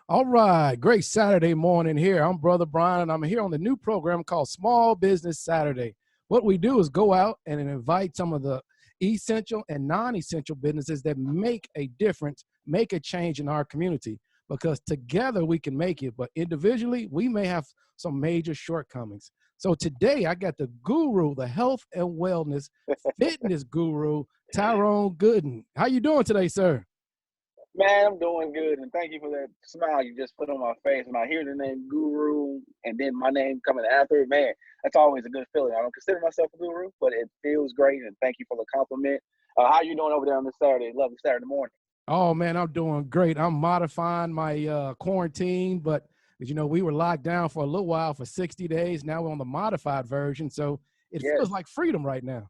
All right, great Saturday morning here. I'm Brother Brian, and I'm here on the new program called Small Business Saturday. What we do is go out and invite some of the essential and non-essential businesses that make a difference, make a change in our community, because together we can make it, but individually we may have some major shortcomings. So today I got the guru, the health and wellness fitness guru, Tyrone Gooden. How you doing today, sir? Man, I'm doing good, and thank you for that smile you just put on my face. When I hear the name Guru and then my name coming after it, man, that's always a good feeling. I don't consider myself a guru, but it feels great, and thank you for the compliment. How you doing over there on this Saturday? Lovely Saturday morning. Oh man, I'm doing great. I'm modifying my quarantine, but as you know, we were locked down for a little while for 60 days. Now we're on the modified version, so it feels Yes. like freedom right now.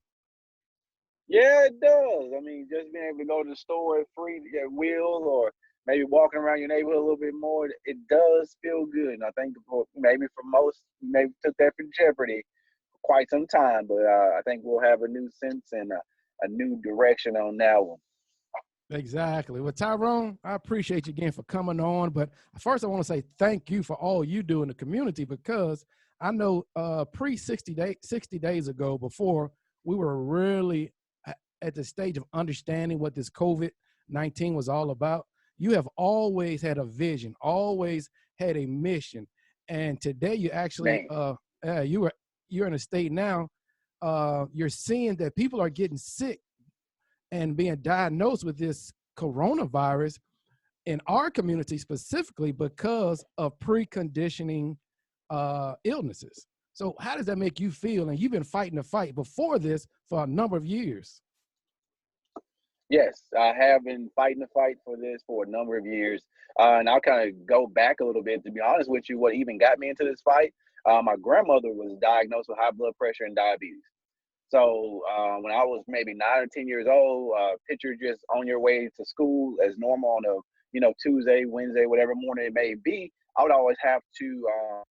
Yeah, it does. I mean, just being able to go to the store at free at will, or maybe walking around your neighborhood a little bit more, it does feel good. And I think maybe for most, maybe took that for Jeopardy quite some time, but I think we'll have a new sense and a new direction on that one. Exactly. Well, Tyrone, I appreciate you again for coming on. But first, I want to say thank you for all you do in the community because I know pre 60 days ago, before we were really at the stage of understanding what this COVID-19 was all about, you have always had a vision, always had a mission. And today you actually, Man, you're in a state now, you're seeing that people are getting sick and being diagnosed with this coronavirus in our community specifically because of preconditioning illnesses. So how does that make you feel? And you've been fighting the fight before this for a number of years. yes, I have been fighting the fight for this for a number of years. And I'll kind of go back a little bit to be honest with you. What even got me into this fight? My grandmother was diagnosed with high blood pressure and diabetes. So when I was maybe 9 or 10 years old, picture just on your way to school as normal on a Tuesday, Wednesday, whatever morning it may be. I would always have to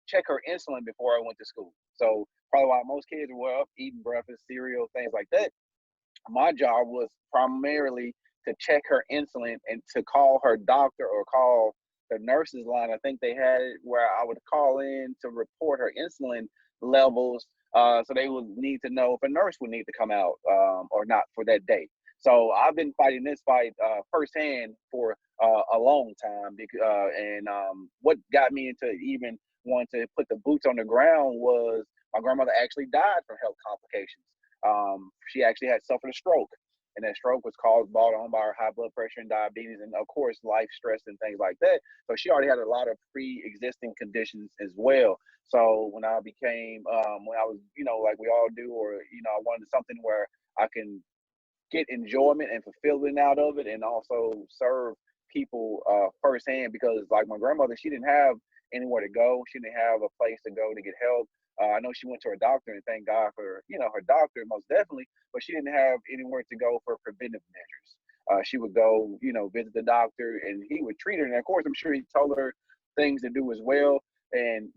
check her insulin before I went to school. So probably while most kids were up eating breakfast, cereal, things like that, my job was primarily to check her insulin and to call her doctor or call the nurses line. I think they had it where I would call in to report her insulin levels. So they would need to know if a nurse would need to come out or not for that day. So I've been fighting this fight firsthand for a long time. And what got me into even wanting to put the boots on the ground was my grandmother actually died from health complications. She actually had suffered a stroke, and that stroke was caused brought on by her high blood pressure and diabetes, and of course life stress and things like that. So she already had a lot of pre-existing conditions as well. So when I was, like we all do, or I wanted something where I can get enjoyment and fulfillment out of it, and also serve people firsthand. Because like my grandmother, she didn't have anywhere to go. She didn't have a place to go to get help. I know she went to her doctor, and thank God for her doctor most definitely. But she didn't have anywhere to go for preventive measures. She would go, visit the doctor, and he would treat her. And of course, I'm sure he told her things to do as well. And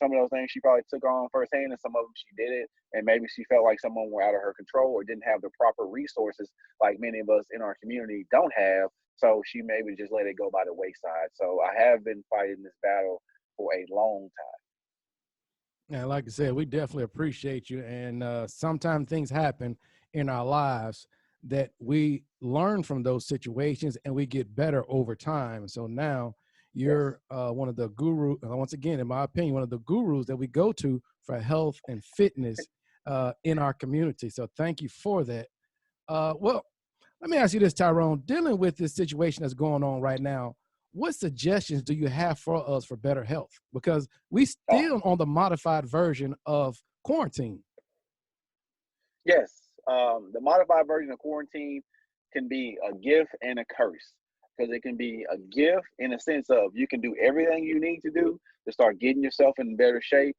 some of those things she probably took on firsthand, and some of them she did it. And maybe she felt like someone were out of her control or didn't have the proper resources, like many of us in our community don't have. So she maybe just let it go by the wayside. So I have been fighting this battle for a long time. And like I said, we definitely appreciate you. And sometimes things happen in our lives that we learn from those situations and we get better over time. So now Yes. you're one of the guru, once again, in my opinion, one of the gurus that we go to for health and fitness in our community. So thank you for that. Well, let me ask you this, Tyrone. Dealing with this situation that's going on right now, what suggestions do you have for us for better health? Because we Oh, still on the modified version of quarantine. yes. The modified version of quarantine can be a gift and a curse, because it can be a gift in a sense of you can do everything you need to do to start getting yourself in better shape,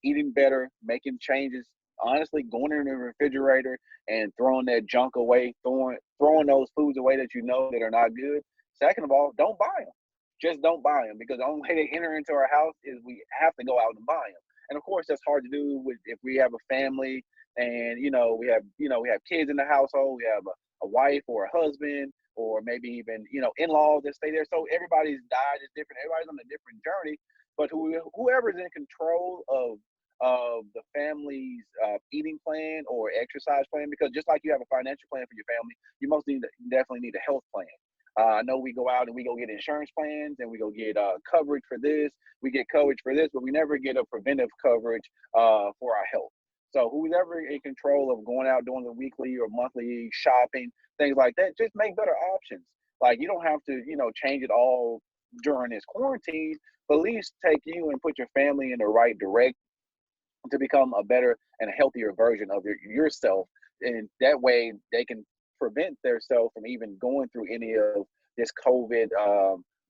eating better, making changes. Honestly, going in the refrigerator and throwing that junk away, throwing those foods away that you know that are not good. Second of all, don't buy them. Just don't buy them, because the only way they enter into our house is we have to go out and buy them. And of course, that's hard to do if we have a family, and we have kids in the household. We have a wife or a husband. or maybe even, in-laws that stay there. So everybody's diet is different. Everybody's on a different journey. But whoever's in control of the family's eating plan or exercise plan, because just like you have a financial plan for your family, you definitely need a health plan. I know we go out and we go get insurance plans and we go get coverage for this. We get coverage for this, but we never get a preventive coverage for our health. So who's ever in control of going out doing the weekly or monthly shopping, things like that, just make better options. Like you don't have to, change it all during this quarantine, but at least take you and put your family in the right direction to become a better and a healthier version of yourself. And that way they can prevent themselves from even going through any of this COVID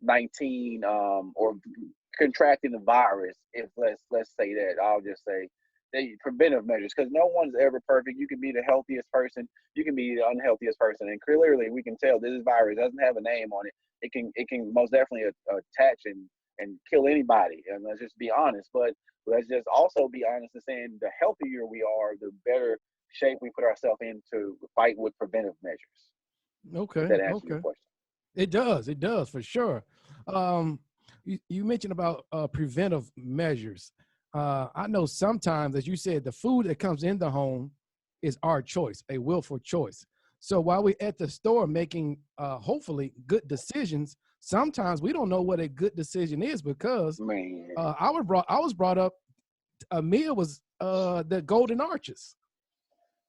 19 or contracting the virus. If let's say that, I'll just say they preventive measures, because no one's ever perfect. You can be the healthiest person, you can be the unhealthiest person, and clearly we can tell this virus doesn't have a name on it. It can most definitely attach and kill anybody. And let's just be honest. But let's just also be honest in saying the healthier we are, the better shape we put ourselves in to fight with preventive measures. Okay. If that answers Okay. your question. It does. It does for sure. You mentioned about preventive measures. I know sometimes, as you said, the food that comes in the home is our choice, a willful choice. So while we're at the store making hopefully good decisions, sometimes we don't know what a good decision is, because I was brought up, a meal was the Golden Arches.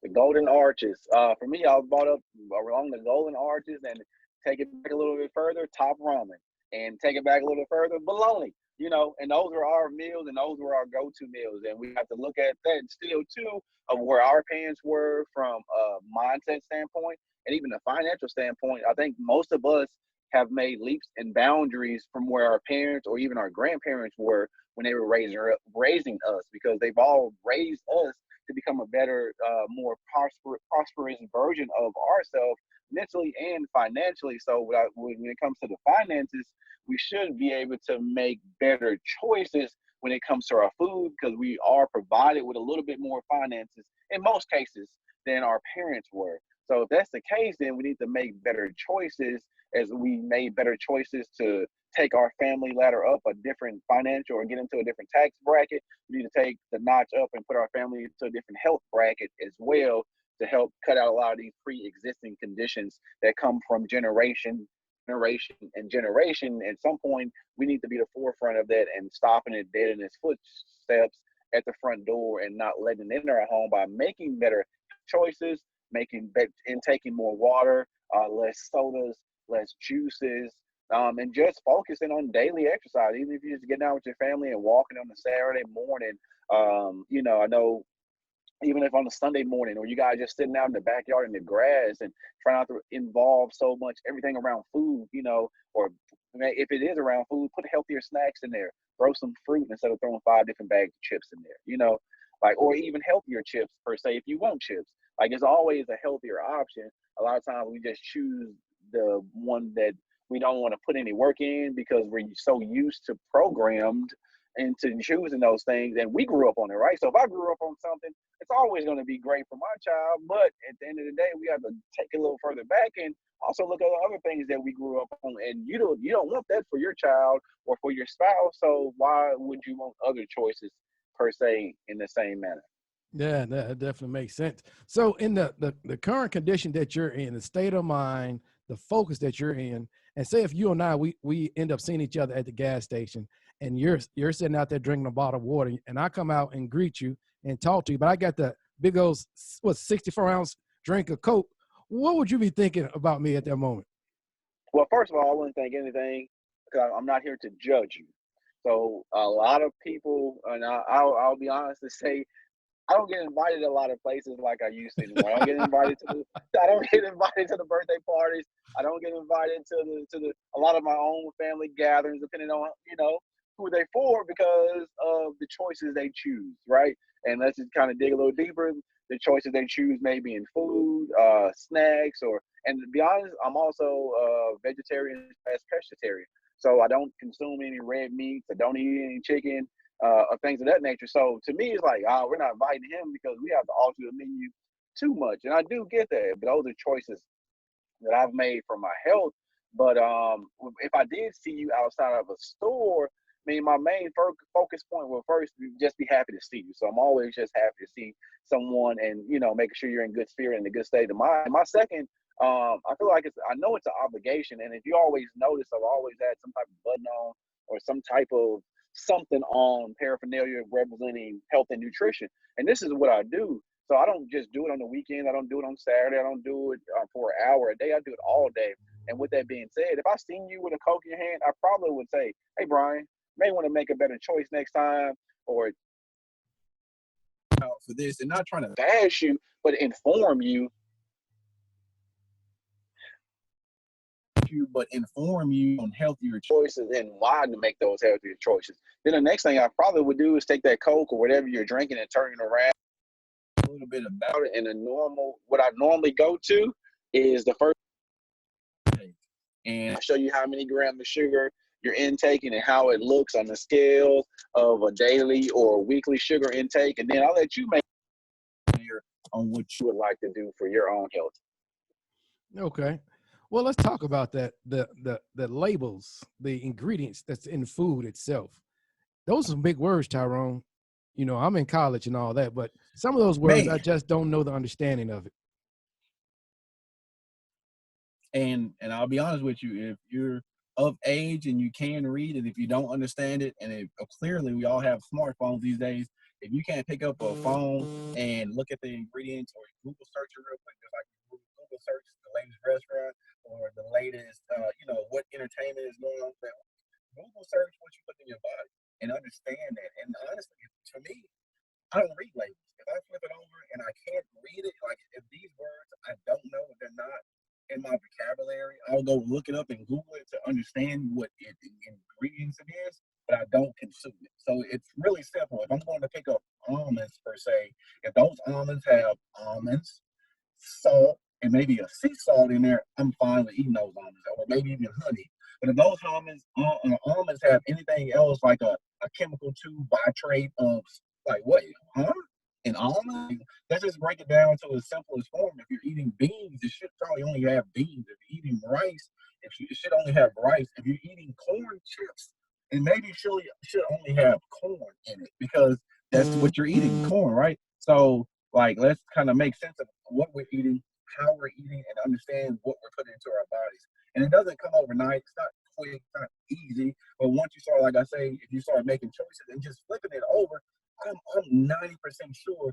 The Golden Arches. For me, I was brought up along the Golden Arches, and take it back a little bit further, Top Ramen, and take it back a little bit further, bologna. And those were our meals, and those were our go-to meals. And we have to look at that still too, of where our parents were from a mindset standpoint and even a financial standpoint. I think most of us have made leaps and boundaries from where our parents or even our grandparents were when they were raising us, because they've all raised us to become a better, more prosperous version of ourselves, mentally and financially. So when it comes to the finances, we should be able to make better choices when it comes to our food, because we are provided with a little bit more finances in most cases than our parents were. So if that's the case, then we need to make better choices, as we made better choices to take our family ladder up a different financial or get into a different tax bracket. We need to take the notch up and put our family into a different health bracket as well, to help cut out a lot of these pre-existing conditions that come from generation. At some point, we need to be the forefront of that and stopping it dead in its footsteps at the front door and not letting it in our home by making better choices, taking more water, less sodas, less juices, and just focusing on daily exercise. Even if you're just getting out with your family and walking on a Saturday morning, I know even if on a Sunday morning, or you guys just sitting out in the backyard in the grass and trying not to involve so much everything around food, or if it is around food, put healthier snacks in there. Throw some fruit instead of throwing 5 different bags of chips in there, or even healthier chips per se if you want chips. Like, it's always a healthier option. A lot of times we just choose the one that we don't want to put any work in, because we're so used to programmed into choosing those things, and we grew up on it, right? So if I grew up on something, it's always going to be great for my child, but at the end of the day, we have to take it a little further back and also look at the other things that we grew up on, and you don't want that for your child or for your spouse. So why would you want other choices per se in the same manner? Yeah, that definitely makes sense. So in the current condition that you're in, the state of mind, the focus that you're in, and say if you and I, we end up seeing each other at the gas station, and you're sitting out there drinking a bottle of water, and I come out and greet you and talk to you, but I got the big old 64-ounce drink of Coke, what would you be thinking about me at that moment? Well, first of all, I wouldn't think anything, because I'm not here to judge you. So a lot of people, and I'll be honest to say, I don't get invited to a lot of places like I used to anymore. I don't get invited to the birthday parties. I don't get invited to a lot of my own family gatherings, depending on who they for, because of the choices they choose, right? And let's just kind of dig a little deeper. The choices they choose maybe in food, snacks, and to be honest, I'm also vegetarian as pescatarian. So I don't consume any red meats. I don't eat any chicken, or things of that nature. So to me, it's like, we're not inviting him because we have to alter the menu too much. And I do get that, but those are choices that I've made for my health. But if I did see you outside of a store, I mean, my main focus point will first just be happy to see you. So I'm always just happy to see someone, and making sure you're in good spirit and a good state of mind. My second, I feel like I know it's an obligation, and if you always notice, I've always had some type of button on or some type of something on paraphernalia representing health and nutrition. And this is what I do. So I don't just do it on the weekend. I don't do it on Saturday. I don't do it for an hour a day. I do it all day. And with that being said, if I seen you with a Coke in your hand, I probably would say, "Hey, Brian, you may want to make a better choice next time," or for this, and not trying to bash you, but inform you. On healthier choices and why to make those healthier choices. Then the next thing I probably would do is take that Coke or whatever you're drinking and turn it around a little bit about it. And what I normally go to is the first take, and I show you how many grams of sugar you're intaking and how it looks on the scale of a daily or weekly sugar intake. And then I'll let you make clear on what you would like to do for your own health. Okay. Well, let's talk about that. The labels, the ingredients that's in food itself. Those are some big words, Tyrone. I'm in college and all that, but some of those words, I just don't know the understanding of it. And I'll be honest with you, if you're of age and you can read it, if you don't understand it, and clearly we all have smartphones these days, if you can't pick up a phone and look at the ingredients or Google search it real quick, just like Google search the latest restaurant or the latest, what entertainment is going on. Google search what you put in your body and understand that. And honestly, to me, I don't read labels. If I flip it over and I can't read it, like if these words I don't know, if they're not in my vocabulary, I'll go look it up and Google it to understand what ingredients it is, but I don't consume it. So it's really simple. If I'm going to pick up almonds per se, if those almonds have almonds, salt, and maybe a sea salt in there, I'm fine with eating those almonds, or maybe even honey. But if those almonds have anything else like a chemical 2 bitrate of like what, huh? An almond? Let's just break it down to its simplest form. If you're eating beans, it should probably only have beans. If you're eating rice, it should only have rice. If you're eating corn chips, and maybe it should only have corn in it because that's what you're eating, corn, right? So like, let's kind of make sense of what we're eating, how we're eating, and understand what we're putting into our bodies. And it doesn't come overnight. It's not quick. It's not easy. But once you start, like I say, if you start making choices and just flipping it over, I'm 90% sure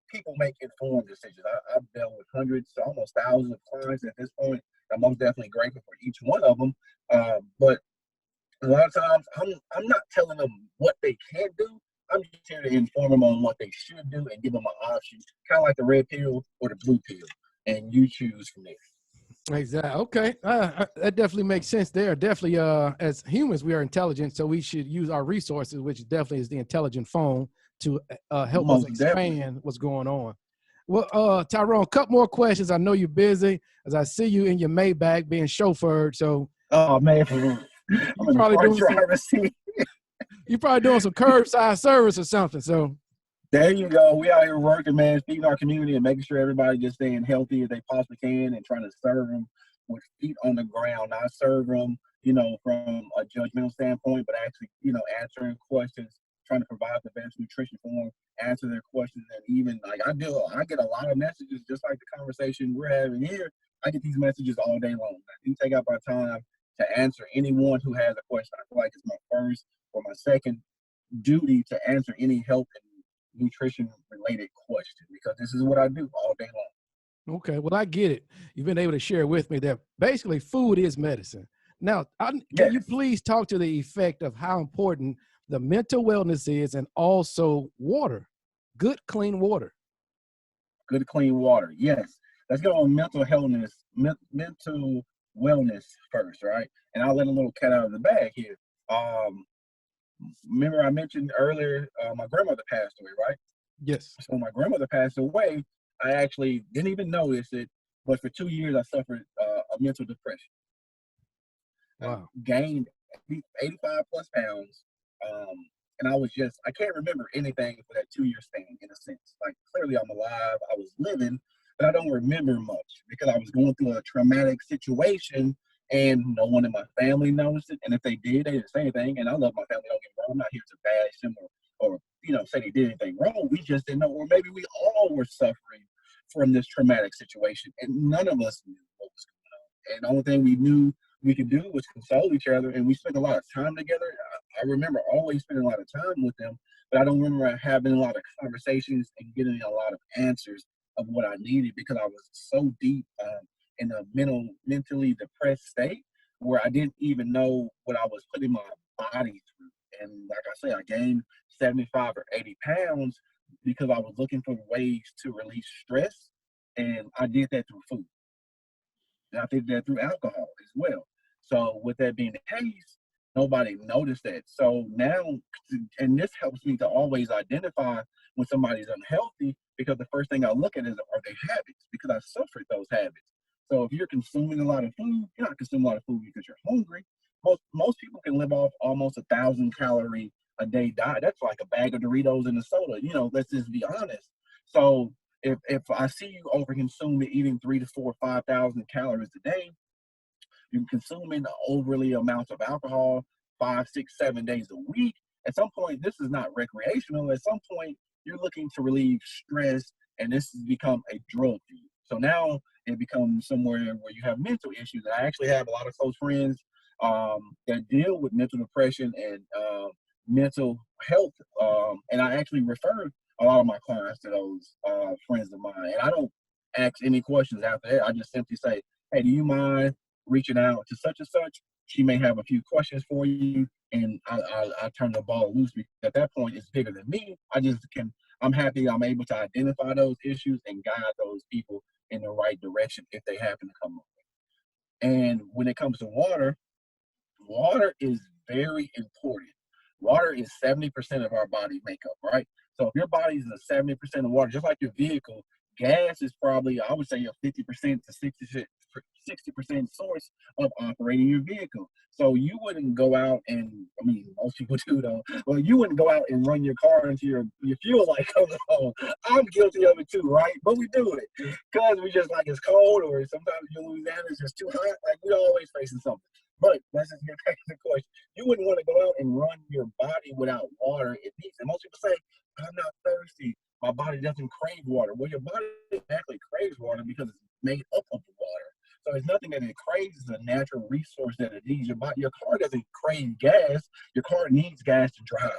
people make informed decisions. I've dealt with hundreds, almost thousands of clients at this point. I'm most definitely grateful for each one of them. But a lot of times, I'm not telling them what they can't do. I'm just here to inform them on what they should do and give them an option, kind of like the red pill or the blue pill, and you choose from there. Exactly. Okay. That definitely makes sense there. Definitely, as humans, we are intelligent, so we should use our resources, which definitely is the intelligent phone, to help us expand what's going on. Well, Tyrone, a couple more questions. I know you're busy, as I see you in your Maybach being chauffeured. So, oh man, I'm probably doing you're probably doing some curbside service or something. So. There you go. We out here working, man, feeding our community and making sure everybody just staying healthy as they possibly can, and trying to serve them with feet on the ground. Not serve them, from a judgmental standpoint, but actually, answering questions, trying to provide the best nutrition for them, answer their questions, and even like I get a lot of messages, just like the conversation we're having here. I get these messages all day long. I do take out my time to answer anyone who has a question. I feel like it's my first or my second duty to answer any health and nutrition related question, because this is what I do all day long. Okay, well, I get it. You've been able to share with me that basically food is medicine. Now, can you please talk to the effect of how important the mental wellness is, and also water, good, clean water? Good, clean water. Yes. Let's go on mental wellness first, right? And I'll let a little cat out of the bag here. Remember I mentioned earlier, my grandmother passed away, right? Yes. So my grandmother passed away. I actually didn't even notice it, but for 2 years I suffered a mental depression. Wow. I gained 85 plus pounds, and I can't remember anything for that 2 year span, in a sense. Like, clearly I'm alive, I was living, but I don't remember much because I was going through a traumatic situation and no one in my family noticed it. And if they did, they didn't say anything. And I love my family. Don't get me wrong. I'm not here to bash them or say they did anything wrong. We just didn't know, or maybe we all were suffering from this traumatic situation, and none of us knew what was going on. And the only thing we knew we could do was console each other, and we spent a lot of time together. I remember always spending a lot of time with them, but I don't remember having a lot of conversations and getting a lot of answers of what I needed because I was so deep in a mentally depressed state where I didn't even know what I was putting my body through. And like I say, I gained 75 or 80 pounds because I was looking for ways to release stress. And I did that through food. And I did that through alcohol as well. So with that being the case, nobody noticed that. So now, and this helps me to always identify when somebody's unhealthy because the first thing I look at is are they habits because I suffered those habits. So if you're consuming a lot of food, you're not consuming a lot of food because you're hungry. Most people can live off almost 1,000 calorie a day diet. That's like a bag of Doritos and a soda. Let's just be honest. So if I see you over consuming eating 3 to 4, 5,000 calories a day, you're consuming overly amounts of alcohol 5, 6, 7 days a week. At some point, this is not recreational. At some point, you're looking to relieve stress, and this has become a drug for you. So now it becomes somewhere where you have mental issues. I actually have a lot of close friends that deal with mental depression and mental health, and I actually refer a lot of my clients to those friends of mine. And I don't ask any questions after that. I just simply say, "Hey, do you mind reaching out to such and such? She may have a few questions for you," and I turn the ball loose because at that point it's bigger than me. I'm happy I'm able to identify those issues and guide those people in the right direction if they happen to come up. And when it comes to water is very important. Water is 70% of our body makeup, right? So if your body is a 70% of water, just like your vehicle, gas is probably, I would say, a 50% to 60% source of operating your vehicle. So you wouldn't go out and, I mean, most people do though, well, you wouldn't go out and run your car into your fuel light comes on. I'm guilty of it too, right? But we do it because we just like it's cold or sometimes in Louisiana it's just too hot. Like we're always facing something. But let's just get back to the question. You wouldn't want to go out and run your body without water at least. And most people say, I'm not thirsty. My body doesn't crave water. Well, your body actually craves water because it's made up of water. So it's nothing that it craves. It's a natural resource that it needs. Your car doesn't crave gas. Your car needs gas to drive.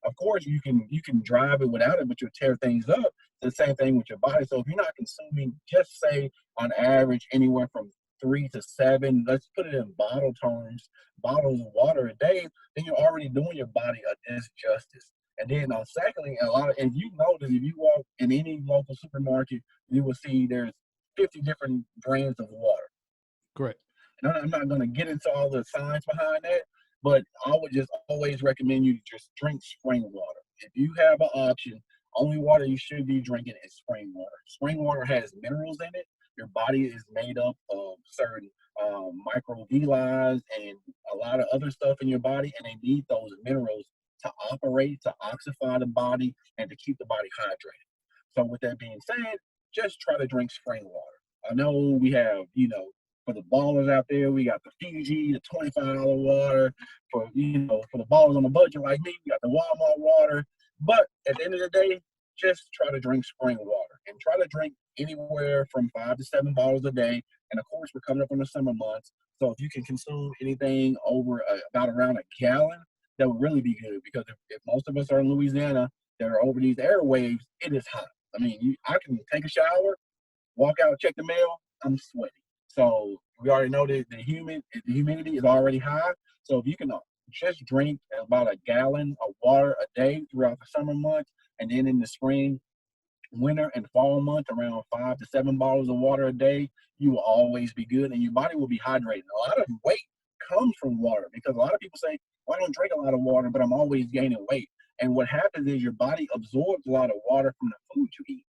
Of course, you can drive it without it, but you'll tear things up. It's the same thing with your body. So if you're not consuming, just say on average, anywhere from 3 to 7, let's put it in bottle terms, bottles of water a day, then you're already doing your body a disjustice. And then secondly, and you notice if you walk in any local supermarket, you will see there's 50 different brands of water. Correct. And I'm not going to get into all the science behind that, but I would just always recommend you just drink spring water. If you have an option, only water you should be drinking is spring water. Spring water has minerals in it. Your body is made up of certain microvilli and a lot of other stuff in your body, and they need those minerals to operate, to oxify the body, and to keep the body hydrated. So with that being said, just try to drink spring water. I know we have, for the ballers out there, we got the Fiji, the $25 water. For the ballers on the budget like me, we got the Walmart water. But at the end of the day, just try to drink spring water and try to drink anywhere from 5 to 7 bottles a day. And of course, we're coming up on the summer months. So if you can consume anything over about around a gallon, that would really be good because if most of us are in Louisiana that are over these airwaves, it is hot. I mean, I can take a shower, walk out, check the mail, I'm sweaty. So we already know that the humidity is already high. So if you can just drink about a gallon of water a day throughout the summer months, and then in the spring, winter, and fall months, around 5 to 7 bottles of water a day, you will always be good, and your body will be hydrated. A lot of weight comes from water because a lot of people say, well, I don't drink a lot of water, but I'm always gaining weight. And what happens is your body absorbs a lot of water from the food you eat.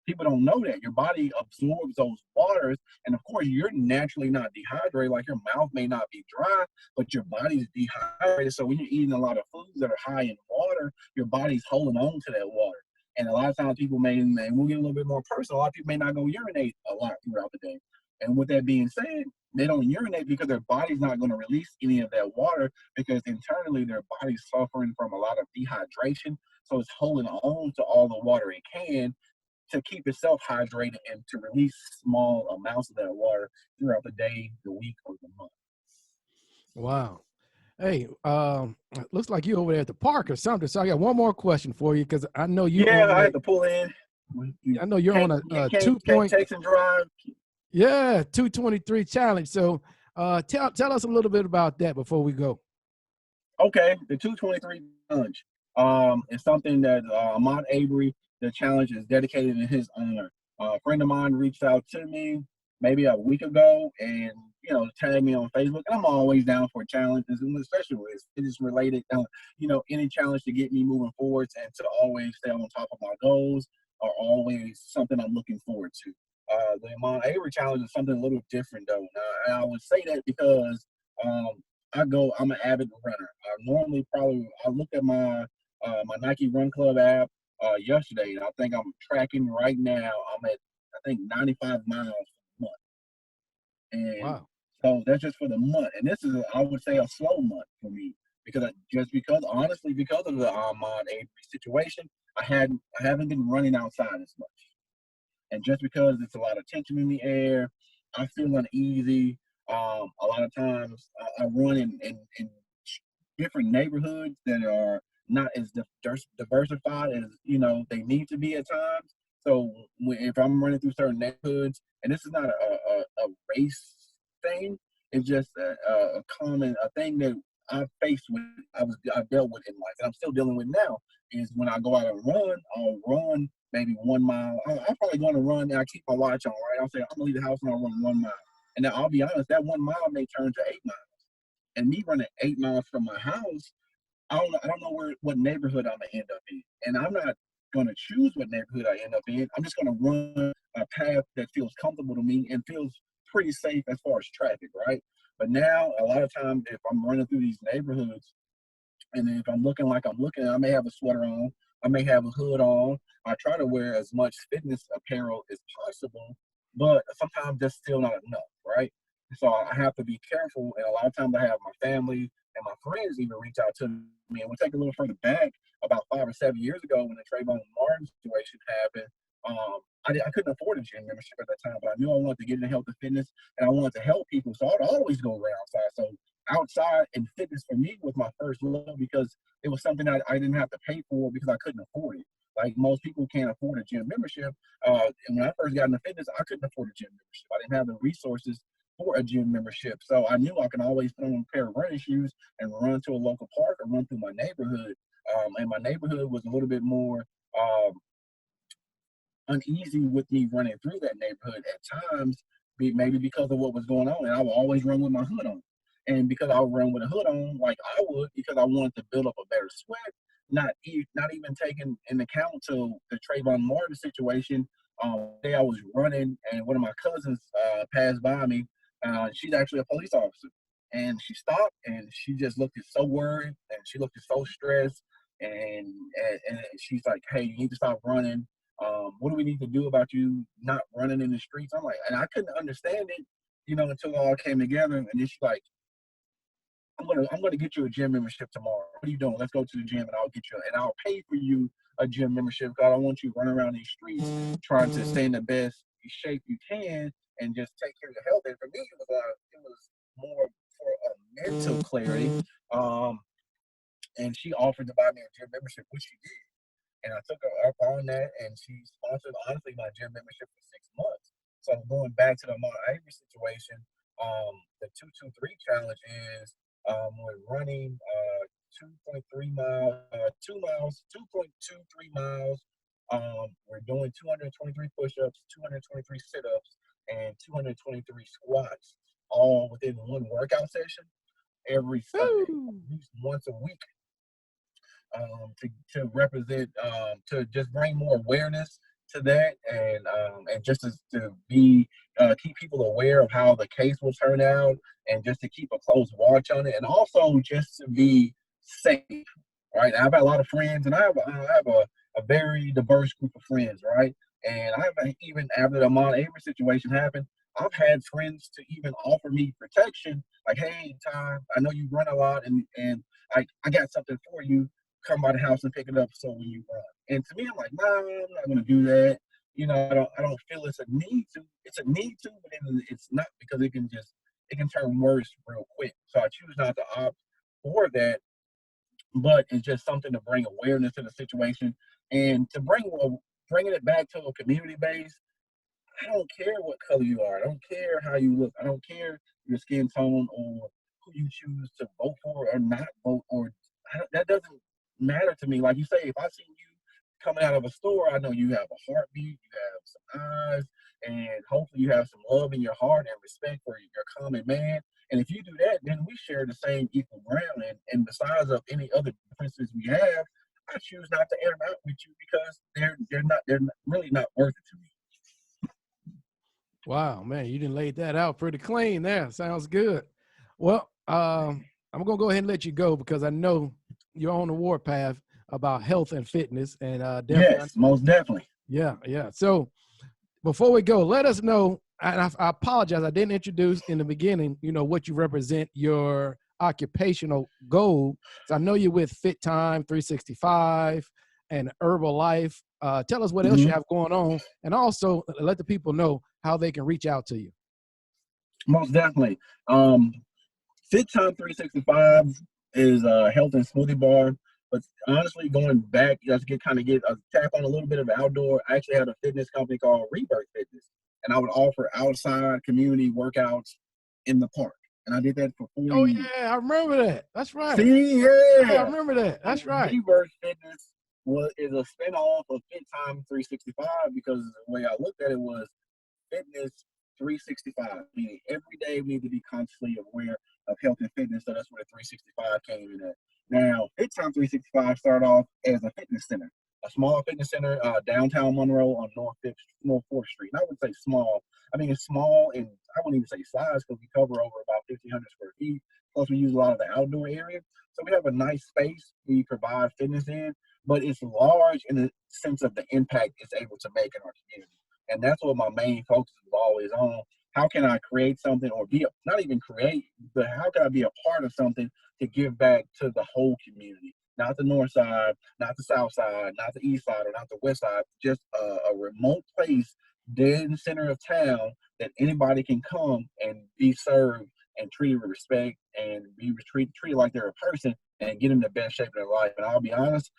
People don't know that your body absorbs those waters, and of course you're naturally not dehydrated. Like your mouth may not be dry, but your body's dehydrated. So when you're eating a lot of foods that are high in water, your body's holding on to that water. And a lot of times people may, and we'll get a little bit more personal, a lot of people may not go urinate a lot throughout the day. And with that being said, they don't urinate because their body's not going to release any of that water because internally their body's suffering from a lot of dehydration. So it's holding on to all the water it can to keep itself hydrated and to release small amounts of that water throughout the day, the week, or the month. Wow. Hey, looks like you over there at the park or something. So I got one more question for you because I know you Yeah, on I a, had to pull in. I know you're on a Can't text and drive. 223 challenge. So tell us a little bit about that before we go. Okay, the 223 challenge is something that Ahmad Avery, the challenge is dedicated in his honor. A friend of mine reached out to me maybe a week ago and, tagged me on Facebook. And I'm always down for challenges, and especially with fitness related, any challenge to get me moving forwards and to always stay on top of my goals are always something I'm looking forward to. The Ahmad Avery challenge is something a little different though. And I would say that because um, I'm an avid runner. I looked at my Nike Run Club app yesterday, and I think I'm tracking right now. I'm at, I think, 95 miles a month. And Wow. so that's just for the month. And this is, I would say, a slow month for me honestly, because of the Ahmad Avery situation, I haven't been running outside as much. And just because it's a lot of tension in the air, I feel uneasy. A lot of times I run in different neighborhoods that are not as diversified as they need to be at times. So if I'm running through certain neighborhoods, and this is not a race thing, it's just a common a thing that I've dealt with in life, and I'm still dealing with now. Is when I go out and run, I'll run maybe 1 mile. I'm probably going to run, and I keep my watch on. Right, I'll say I'm gonna leave the house and I'll run 1 mile, and now I'll be honest, that 1 mile may turn to 8 miles. And me running 8 miles from my house, I don't know what neighborhood I'm gonna end up in, and I'm not gonna choose what neighborhood I end up in. I'm just gonna run a path that feels comfortable to me and feels pretty safe as far as traffic, right? But now, a lot of times, if I'm running through these neighborhoods, and if I'm looking like I'm looking, I may have a sweater on, I may have a hood on. I try to wear as much fitness apparel as possible, but sometimes that's still not enough, right? So I have to be careful, and a lot of times I have my family and my friends even reach out to me. And we'll take a little further back, about 5 or 7 years ago when the Trayvon Martin situation happened. I couldn't afford a gym membership at that time, but I knew I wanted to get into health and fitness, and I wanted to help people. So I'd always go around outside. So outside and fitness for me was my first love because it was something I didn't have to pay for because I couldn't afford it. Like most people can't afford a gym membership. And when I first got into fitness, I couldn't afford a gym membership. I didn't have the resources for a gym membership. So I knew I could always put on a pair of running shoes and run to a local park or run through my neighborhood. And my neighborhood was a little bit more uneasy with me running through that neighborhood at times, maybe because of what was going on. And I would always run with my hood on. And because I would run with a hood on, like I would, because I wanted to build up a better sweat, not even taking in account to the Trayvon Martin situation. Day I was running, and one of my cousins passed by me. She's actually a police officer, and she stopped, and she just looked so worried, and she looked so stressed, and she's like, "Hey, you need to stop running. What do we need to do about you not running in the streets?" I'm like, and I couldn't understand it, until it all came together. And then she's like, I'm gonna get you a gym membership tomorrow. What are you doing? Let's go to the gym and I'll pay for you a gym membership because I don't want you running around these streets trying to stay in the best shape you can and just take care of your health. And for me, it was more for a mental clarity. And she offered to buy me a gym membership, which she did. And I took her up on that, and she sponsored, honestly, my gym membership for 6 months. So going back to the Mount Avery situation, the 223 challenge is we're running 2.3 miles, 2.23 miles. We're doing 223 push-ups, 223 sit-ups, and 223 squats, all within one workout session every Sunday, at least once a week. To represent, to just bring more awareness to that, and just to be keep people aware of how the case will turn out, and just to keep a close watch on it, and also just to be safe. Right, I've had a lot of friends, and I have a a very diverse group of friends, right? And I've even after the Mount Avery situation happened, I've had friends to even offer me protection, like, hey, Ty, I know you run a lot, and I got something for you. Come by the house and pick it up so when you run. And to me, I'm like, nah, I'm not gonna do that. You know, I don't feel it's a need to. It's a need to, but it's not, because it can turn worse real quick. So I choose not to opt for that, but it's just something to bring awareness to the situation and to bringing it back to a community base. I don't care what color you are. I don't care how you look. I don't care your skin tone or who you choose to vote for or not vote, or that doesn't matter to me. Like you say, if I see you coming out of a store, I know you have a heartbeat, you have some eyes, and hopefully you have some love in your heart and respect for your common man. And if you do that, then we share the same equal ground. And besides of any other differences we have, I choose not to air them out with you because they're really not worth it to me. Wow, man, you didn't lay that out pretty clean there. Sounds good. Well, I'm gonna go ahead and let you go because I know you're on the warpath about health and fitness, and definitely, Yes, most definitely. yeah, yeah. So before we go, let us know. And I apologize, I didn't introduce in the beginning. You know what you represent, your occupational goal. So I know you're with Fit Time 365 and Herbalife. Tell us what else you Hmm. have going on, and also let the people know how they can reach out to you. Most definitely. Um, Fit Time 365 is a health and smoothie bar. But honestly, going back, just get a tap on a little bit of outdoor. I actually had a fitness company called Rebirth Fitness, and I would offer outside community workouts in the park. And I did that for 4 Oh years. yeah, I remember that. That's right. See, Yeah, I yeah. remember that. And That's right. Rebirth Fitness is a spinoff of Fit Time 365 because the way I looked at it was fitness 365, meaning every day we need to be consciously aware of health and fitness. So that's where the 365 came in at. Now, Fit Time 365 started off as a fitness center, a small fitness center downtown Monroe on North 4th Street. And I would say small. I mean, it's small, and I wouldn't even say size because we cover over about 1,500 square feet. Plus, we use a lot of the outdoor area. So we have a nice space we provide fitness in, but it's large in the sense of the impact it's able to make in our community. And that's what my main focus is always on. How can I create something, or not even create, but how can I be a part of something to give back to the whole community? Not the north side, not the south side, not the east side, or not the west side, just a remote place dead in the center of town that anybody can come and be served and treated with respect and be treated like they're a person and get in the best shape of their life. And I'll be honest,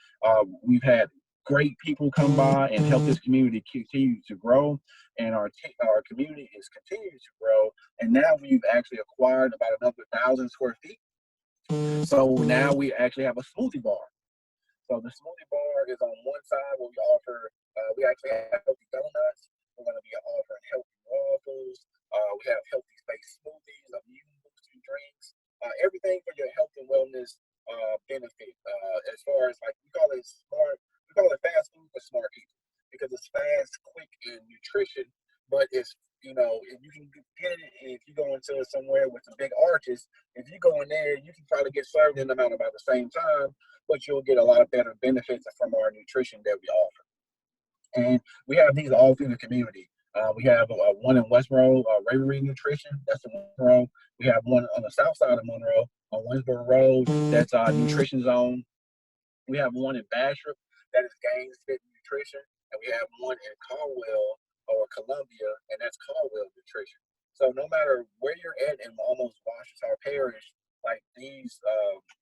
we've had great people come by and help this community continue to grow, and our community is continuing to grow. And now we've actually acquired about another 1,000 square feet. So now we actually have a smoothie bar. So the smoothie bar is on one side where we actually have healthy donuts. We're going to be offering healthy waffles. We have healthy space smoothies, immune boosting drinks, everything for your health and wellness benefit. As far as like we call it fast food for smart people because it's fast, quick, and nutrition. But it's if you can get it, if you go into somewhere with some big arches, if you go in there, you can probably get served in about the same time, but you'll get a lot of better benefits from our nutrition that we offer. And we have these all through the community. We have one in Westboro, Ravery Nutrition. That's in Monroe. We have one on the south side of Monroe on Winsboro Road. That's our Nutrition Zone. We have one in Bastrop that is Gaines Fit Nutrition, and we have one in Caldwell or Columbia, and that's Caldwell Nutrition. So no matter where you're at in almost Washington Parish, like these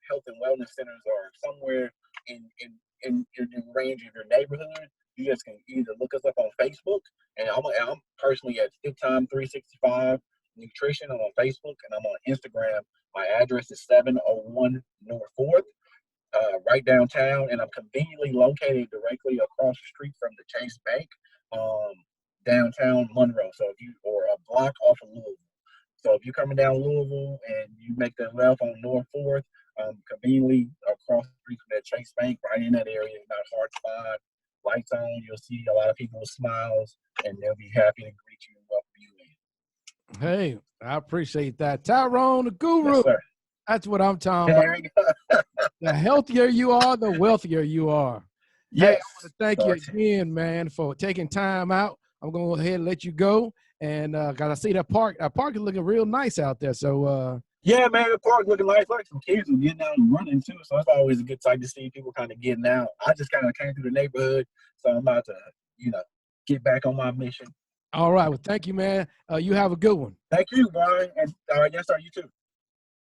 health and wellness centers are somewhere in the range of your neighborhood. You just can either look us up on Facebook, and I'm personally at Fit Time 365 Nutrition. I'm on Facebook, and I'm on Instagram. My address is 701 North 4th, right downtown, and I'm conveniently located directly across the street from the Chase Bank, downtown Monroe. So if you or a block off of Louisville. So if you're coming down Louisville and you make the left on North 4th, conveniently across the street from that Chase Bank, right in that area, it's not hard to find. Lights on, you'll see a lot of people with smiles, and they'll be happy to greet you and welcome you in. Hey, I appreciate that. Tyrone, the guru. Yes, sir. That's what I'm talking about. There you go. The healthier you are, the wealthier you are. Hey, I Yes. want to thank you again, man, for taking time out. I'm going to go ahead and let you go. And cause I see that park is looking real nice out there. So Yeah, man, the park looking like some kids were getting out and running too. So it's always a good sight to see people kind of getting out. I just kind of came through the neighborhood, so I'm about to, get back on my mission. all right. Well, thank you, man. You have a good one. Thank you, Brian. And yes, sir, you too.